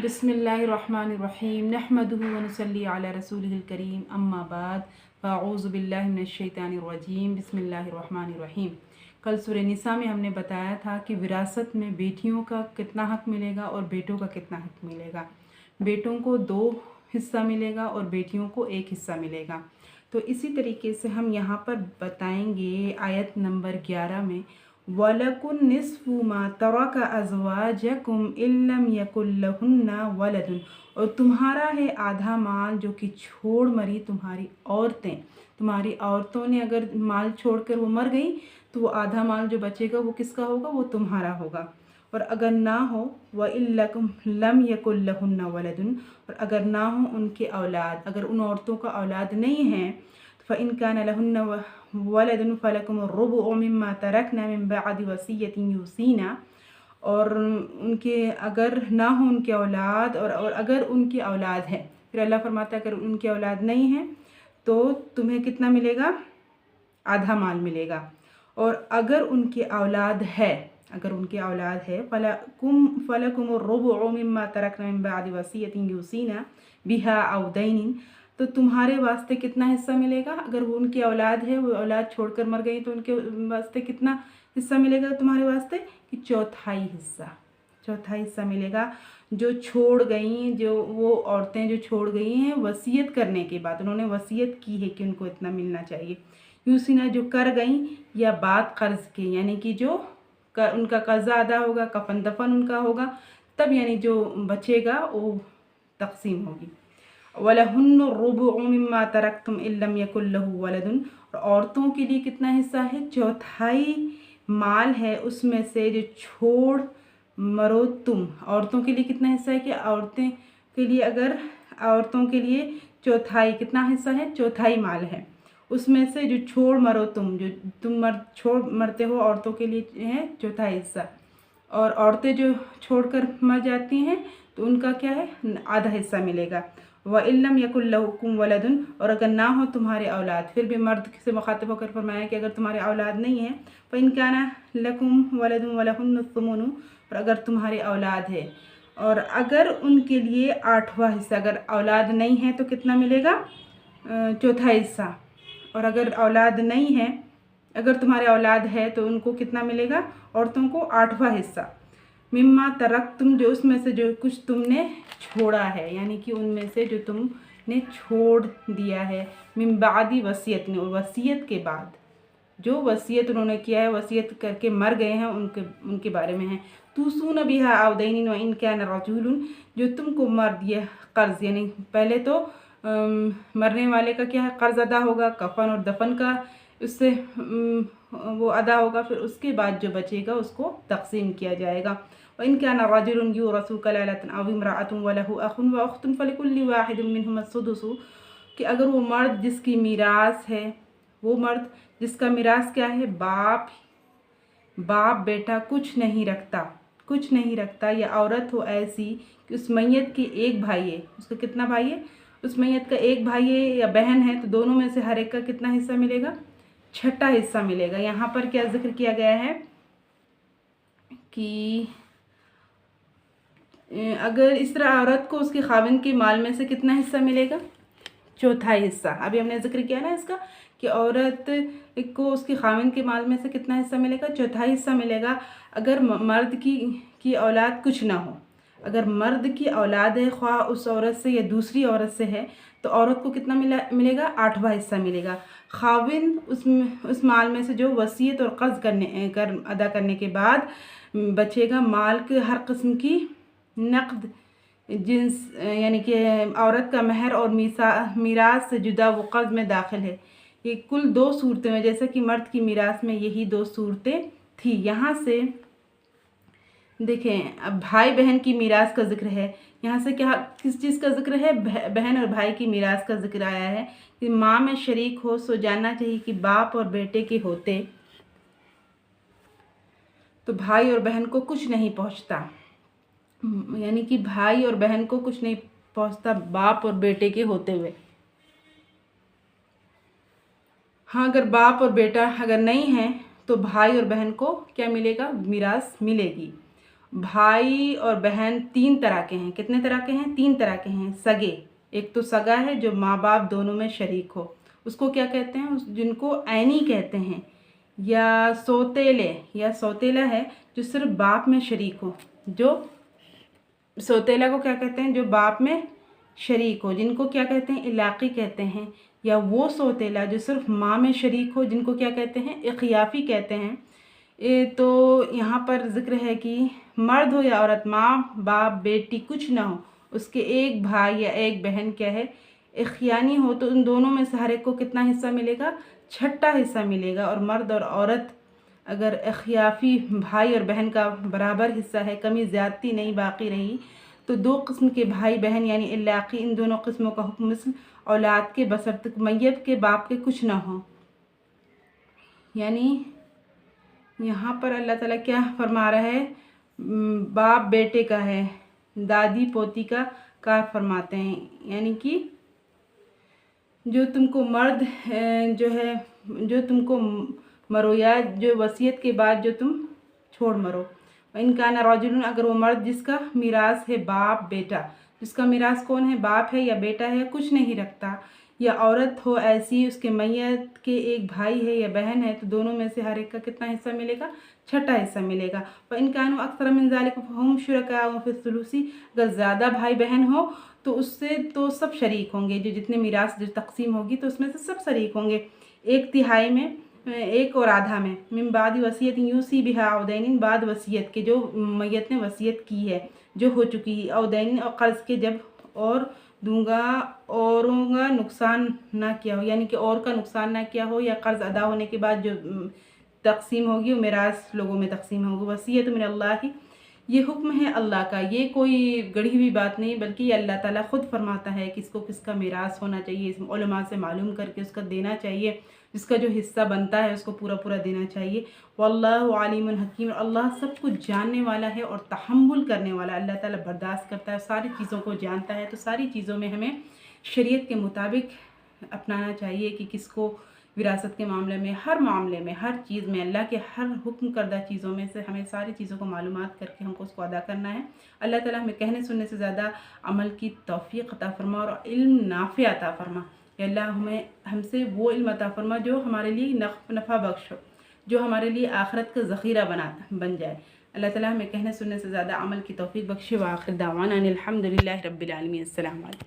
बिस्मिल्लाहिर्रहमानिर्रहीम नहमदुहु व नुसल्ली अला रसूलिहिल करीम अम्मा बाद फ़अऊज़ु बिल्लाहि मिनश्शैतानिर्रजीम बिस्मिल्लाहिर्रहमानिर्रहीम। कल सूरह निसा में हमने बताया था कि विरासत में बेटियों का कितना हक़ मिलेगा और बेटों का कितना हक़ मिलेगा। बेटों को 2 हिस्सा मिलेगा और बेटियों को 1 हिस्सा मिलेगा। तो इसी तरीके से हम यहाँ पर बताएंगे आयत नंबर 11 में वलकुन निस्फु मा तरका अज़वाजुकुम इल्लम यकुल लहुन्ना वलदुन, और तुम्हारा है आधा माल जो कि छोड़ मरी तुम्हारी औरतें। तुम्हारी औरतों ने अगर माल छोड़कर वो मर गई तो वो आधा माल जो बचेगा वो किसका होगा? वो तुम्हारा होगा। और अगर ना हो व इल्लकुम लम यकुल लहुन्ना वलदुन, और अगर ना हो उनके औलाद, अगर उन औरतों का औलाद नहीं है फ़इन कान लहुन्ना वलदुन फ़लकुम रुबु मिम्मा तरकना मिन बअदि वसियतिन यूसीना, और उनके अगर ना हो उनके औलाद और अगर उनकी औलाद है, फिर अल्लाह फरमाता है अगर उनकी औलाद नहीं है तो तुम्हें कितना मिलेगा? आधा माल मिलेगा। और अगर उनकी औलाद है, अगर उनकी औलाद है फ़लकुम रुबु मिम्मा तरकना मिन बअदि वसियतिन यूसीना बिहा औ दैनिन, तो तुम्हारे वास्ते कितना हिस्सा मिलेगा? अगर वो उनकी औलाद है, वो औलाद छोड़कर मर गई तो उनके वास्ते कितना हिस्सा मिलेगा तुम्हारे वास्ते? कि चौथाई हिस्सा मिलेगा। जो छोड़ गई, जो वो औरतें जो छोड़ गई हैं वसीयत करने के बाद, उन्होंने वसीयत की है कि उनको इतना मिलना चाहिए। यूसीना जो कर गई या बाद कर्ज के, यानी कि जो उनका कर्जा अदा होगा, कफन दफन उनका होगा, तब यानी जो बचेगा वो तकसीम होगी। वलहुन्नु रुबु मिम्मा तरकतुम इल्लम यकुल लहु वलदुन, और औरतों के लिए कितना हिस्सा है? चौथाई माल है उसमें से जो छोड़ मरो तुम। औरतों के लिए कितना हिस्सा है? कि औरतें के लिए, अगर औरतों के लिए चौथाई, कितना हिस्सा है? चौथाई माल है उसमें से जो छोड़ मरो तुम, जो तुम छोड़ मरते हो, औरतों के लिए है चौथाई हिस्सा। और औरतें जो छोड़कर मर जाती हैं तो उनका क्या है? आधा हिस्सा मिलेगा। व इल्लम यकुल लहुकुम वलदुन, और अगर ना हो तुम्हारे औलाद, फिर भी मर्द से मुखातिब होकर फरमाया कि अगर तुम्हारे औलाद नहीं है फ़इन काना लकुम वलदुन वलहुन्नु सुमुनु, और अगर तुम्हारी औलाद है और अगर उनके लिए 8वां हिस्सा, अगर औलाद नहीं है तो कितना मिलेगा? चौथा हिस्सा। और अगर औलाद नहीं है, अगर तुम्हारे औलाद है तो उनको कितना मिलेगा? औरतों को 8वां हिस्सा। मिम्मा तरक तुम, जो उसमें से जो कुछ तुमने छोड़ा है, यानी कि उनमें से जो तुमने छोड़ दिया है, मिन बादी वसीयत ने, और वसीयत के बाद, जो वसीयत उन्होंने किया है, वसीयत करके मर गए हैं, उनके बारे में है। तूसून बिहा औ दैनिन व इन कान रजूलुन, जो तुमको मर दिया कर्ज, यानी पहले तो मरने वाले का क्या है? कर्ज अदा होगा, कफन और दफन का उससे वो अदा होगा, फिर उसके बाद जो बचेगा उसको तकसीम किया जाएगा। व इन कान रजुलुन युरसु कलालतन अव इम्राअतुन व लहु अखुन व उख्तुन फलिकुल्लि वाहिदिन मिनहुम अस्सुदुसु, कि अगर वो मर्द जिसकी मीरास है, वो मर्द जिसका मीरास क्या है? बाप बेटा कुछ नहीं रखता, या औरत हो ऐसी कि उस मैयत के एक भाई है, उसका कितना भाई है? उस मैयत का एक भाई है या बहन है, तो दोनों में से हर एक का कितना हिस्सा मिलेगा? 6ठा हिस्सा मिलेगा। यहाँ पर क्या जिक्र किया गया है कि अगर इस तरह औरत को उसके खाविंद के माल में से कितना हिस्सा मिलेगा? चौथाई हिस्सा। अभी हमने जिक्र किया ना इसका, कि औरत को उसके खाविंद के माल में से कितना हिस्सा मिलेगा? चौथाई हिस्सा मिलेगा। अगर मर्द की औलाद कुछ ना हो, अगर मर्द की औलाद है, ख्वाह उस औरत से या दूसरी औरत से है, तो औरत को कितना मिलेगा? 8वां हिस्सा मिलेगा। खाविंद उस माल में से जो वसीयत और कर्ज अदा करने के बाद बचेगा माल के हर किस्म की नक़द जिन्स, यानी कि औरत का महर और मीरास से जुदा वो कर्ज में दाखिल है। ये कुल 2 सूरतें हैं, जैसे कि मर्द की मीरास में यही 2 सूरतें थी। यहाँ से देखें, अब भाई बहन की मीरास का जिक्र है। यहाँ से क्या, किस चीज़ का जिक्र है? बहन और भाई की मीरास का जिक्र आया है कि माँ में शरीक हो सो जानना चाहिए कि बाप और बेटे के होते तो भाई और बहन को कुछ नहीं पहुँचता, यानी कि भाई और बहन को कुछ नहीं पहुँचता बाप और बेटे के होते हुए। हाँ, अगर बाप और बेटा अगर नहीं है तो भाई और बहन को क्या मिलेगा? मीरास मिलेगी। بھائی اور بہن 3 طرح کے ہیں. کتنے طرح کے ہیں؟ 3 طرح کے ہیں. سگے، ایک تو سگا ہے جو ماں باپ دونوں میں شریک ہو، اس کو کیا کہتے ہیں؟ جن کو عینی کہتے ہیں. یا سوتیلے، یا سوتیلا ہے جو صرف باپ میں شریک ہو. جو سوتیلا کو کیا کہتے ہیں؟ جو باپ میں شریک ہو، جن کو کیا کہتے ہیں؟ علاقی کہتے ہیں. یا وہ سوتیلا جو صرف ماں میں شریک ہو، جن کو کیا کہتے ہیں؟ اخیافی کہتے ہیں. تو یہاں پر ذکر ہے کہ مرد ہو یا عورت، ماں باپ بیٹی کچھ نہ ہو، اس کے ایک بھائی یا ایک بہن کیا ہے؟ اخیانی ہو، تو ان دونوں میں سے ہر ایک کو کتنا حصہ ملے گا؟ 6ٹھا حصہ ملے گا. اور مرد اور عورت اگر اخیافی بھائی اور بہن کا برابر حصہ ہے، کمی زیادتی نہیں باقی رہی، تو 2 قسم کے بھائی بہن یعنی علاقی، ان دونوں قسموں کا حکم مثل اولاد کے بشرط میت کے باپ کے کچھ نہ ہو. یعنی یہاں پر اللہ تعالیٰ کیا فرما رہا ہے؟ باپ بیٹے کا ہے، دادی پوتی کا کار فرماتے ہیں. یعنی کہ جو تم کو مرد جو ہے، جو تم کو مرو یا جو وصیت کے بعد جو تم چھوڑ مرو. ان کا نا رجل، اگر وہ مرد جس کا میراث ہے باپ بیٹا، جس کا میراث کون ہے؟ باپ ہے یا بیٹا ہے، کچھ نہیں رکھتا. یا عورت ہو ایسی، اس کے میت کے ایک بھائی ہے یا بہن ہے، تو دونوں میں سے ہر ایک کا کتنا حصہ ملے گا؟ 6ٹھا حصہ ملے گا. وَإِنْ كَانُوا أَكْثَرَ مِنْ ذَلِكَ فَهُمْ شُرَكَاءُ فِي الثُّلُثِ، اگر زیادہ بھائی بہن ہو تو اس سے تو سب شریک ہوں گے. جو جتنے میراث جو تقسیم ہوگی تو اس میں سے سب شریک ہوں گے. 1/3 میں، 1 اور آدھا میں. من بعد وصیت یوصی بہا او دین، بعد وصیت کے جو میت نے وصیت کی ہے، جو ہو چکی ہے، او دین اور قرض کے، جب اور دوں گا، اوروں کا نقصان نہ کیا ہو، یعنی کہ اور کا نقصان نہ کیا ہو، یا قرض ادا ہونے کے بعد جو تقسیم ہوگی وہ میراث لوگوں میں تقسیم ہوگی. وصیت من اللہ، یہ حکم ہے اللہ کا، یہ کوئی گڑھی ہوئی بات نہیں، بلکہ یہ اللہ تعالیٰ خود فرماتا ہے کہ اس کو کس کا میراث ہونا چاہیے. اس علماء سے معلوم کر کے اس کا دینا چاہیے، جس کا جو حصہ بنتا ہے اس کو پورا پورا دینا چاہیے. واللہ علیم حکیم، اللہ سب کچھ جاننے والا ہے اور تحمل کرنے والا. اللہ تعالیٰ برداشت کرتا ہے، ساری چیزوں کو جانتا ہے. تو ساری چیزوں میں ہمیں شریعت کے مطابق اپنانا چاہیے کہ کس کو وراثت کے معاملے میں، ہر معاملے میں، ہر چیز میں، اللہ کے ہر حکم کردہ چیزوں میں سے ہمیں ساری چیزوں کو معلومات کر کے ہم کو اس کو ادا کرنا ہے. اللہ تعالیٰ ہمیں کہنے سننے سے زیادہ عمل کی توفیق عطا فرما اور علم نافع عطا فرما. یا اللہ ہم سے وہ علم عطا فرما جو ہمارے لیے نفع بخش ہو، جو ہمارے لیے آخرت کا ذخیرہ بن جائے. اللہ تعالیٰ ہمیں کہنے سننے سے زیادہ عمل کی توفیق بخشے. وآخر دعوانا ان الحمد للہ رب العالمین. السلام علیکم.